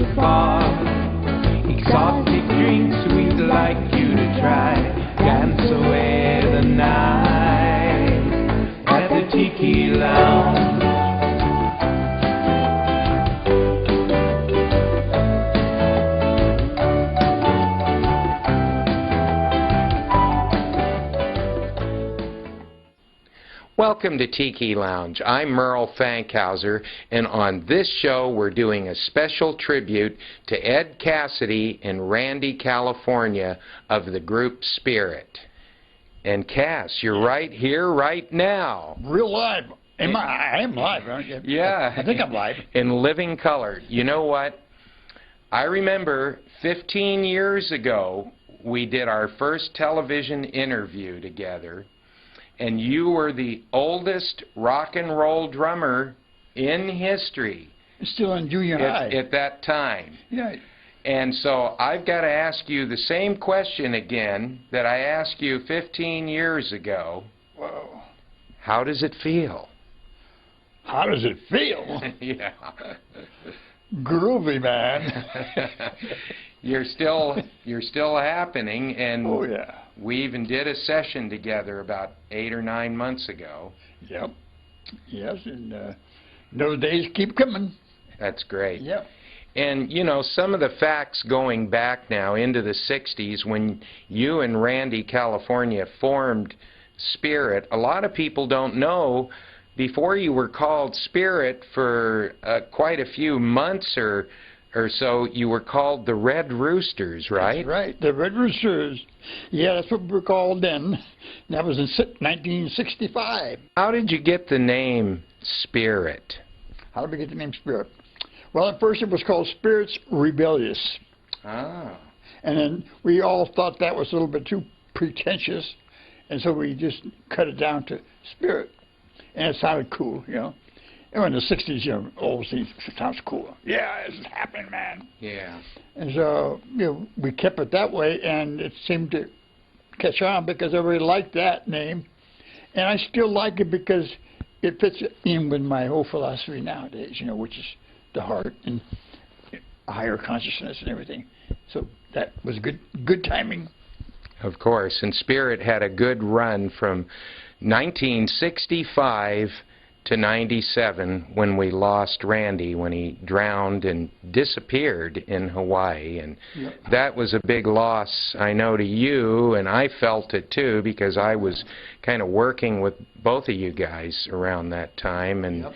the fog. Exotic drinks we'd like you to try. Dance away the night at the Tiki Lounge. Welcome to Tiki Lounge. I'm Merrell Fankhauser, and on this show we're doing a special tribute to Ed Cassidy and Randy, California of the group Spirit. And Cass, you're right here, right now. Real live. I am live, aren't you? Yeah. I think I'm live. In living color. You know what? I remember 15 years ago we did our first television interview together. And you were the oldest rock and roll drummer in history. Still in junior high. At that time. Yeah. And so I've got to ask you the same question again that I asked you 15 years ago. Whoa. How does it feel? How does it feel? Yeah. Groovy, man. You're still happening, and oh yeah. We even did a session together about 8 or 9 months ago. Yep. Yes, and those days keep coming. That's great. Yep. And, you know, some of the facts going back now into the 60s when you and Randy, California, formed Spirit, a lot of people don't know, before you were called Spirit for quite a few months or so, you were called the Red Roosters, right? That's right, the Red Roosters. Yeah, that's what we were called then. That was in 1965. How did you get the name Spirit? How did we get the name Spirit? Well, at first it was called Spirits Rebellious. Ah. And then we all thought that was a little bit too pretentious, and so we just cut it down to Spirit. And it sounded cool, you know. And in the 60s, you know, all things sounds cool. Yeah, it's happening, man. Yeah. And so, you know, we kept it that way, and it seemed to catch on because everybody liked that name. And I still like it because it fits in with my whole philosophy nowadays, you know, which is the heart and higher consciousness and everything. So that was good timing. Of course. And Spirit had a good run from 1965 to 97 when we lost Randy, when he drowned and disappeared in Hawaii. And yep. That was a big loss, I know, to you, and I felt it too because I was kind of working with both of you guys around that time, and yep.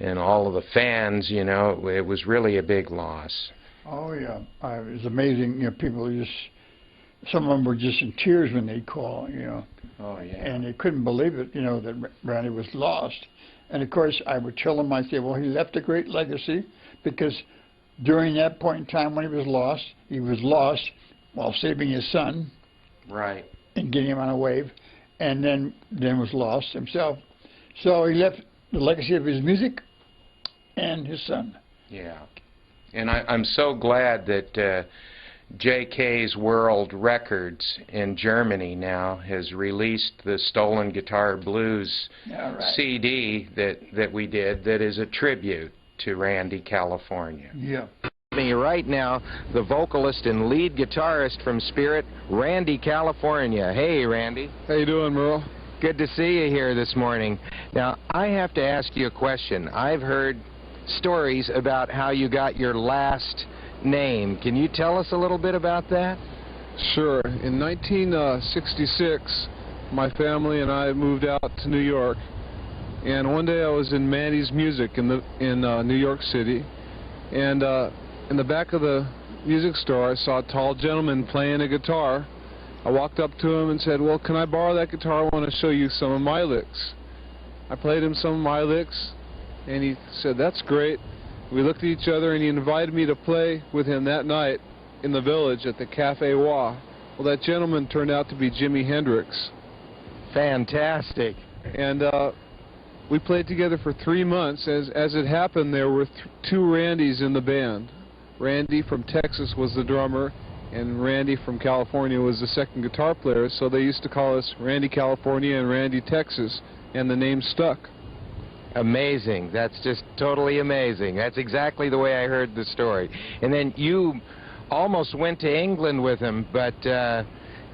and all of the fans, you know, it was really a big loss. Oh yeah, it was amazing. You know, people just, some of them were just in tears when they'd call, you know. Oh yeah. And they couldn't believe it, you know, that Randy was lost. And of course, I would tell them, I say, well, he left a great legacy because during that point in time when he was lost while saving his son. Right. And getting him on a wave, and then was lost himself. So he left the legacy of his music and his son. Yeah. And I'm so glad that J.K.'s World Records in Germany now has released the Stolen Guitar Blues CD that we did that is a tribute to Randy, California. Yeah. Me right now, the vocalist and lead guitarist from Spirit, Randy, California. Hey, Randy. How you doing, Merrell? Good to see you here this morning. Now, I have to ask you a question. I've heard stories about how you got your last name. Can you tell us a little bit about that? Sure. In 1966, my family and I moved out to New York, and one day I was in Manny's Music in New York City, and in the back of the music store I saw a tall gentleman playing a guitar. I walked up to him and said, well, can I borrow that guitar? I want to show you some of my licks. I played him some of my licks, and he said, that's great. We looked at each other, and he invited me to play with him that night in the Village at the Cafe Wah. Well, that gentleman turned out to be Jimi Hendrix. Fantastic. And we played together for 3 months. As it happened, there were two Randys in the band. Randy from Texas was the drummer, and Randy from California was the second guitar player, so they used to call us Randy California and Randy Texas, and the name stuck. Amazing. That's just totally amazing. That's exactly the way I heard the story. And then you almost went to England with him, but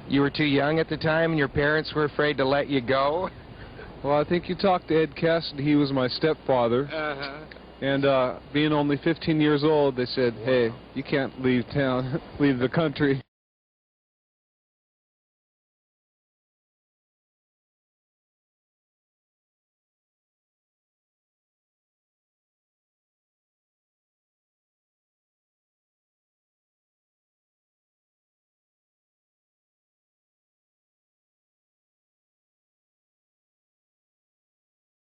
you were too young at the time and your parents were afraid to let you go? Well, I think you talked to Ed Cassidy. He was my stepfather. And being only 15 years old, they said, hey, you can't leave town, leave the country.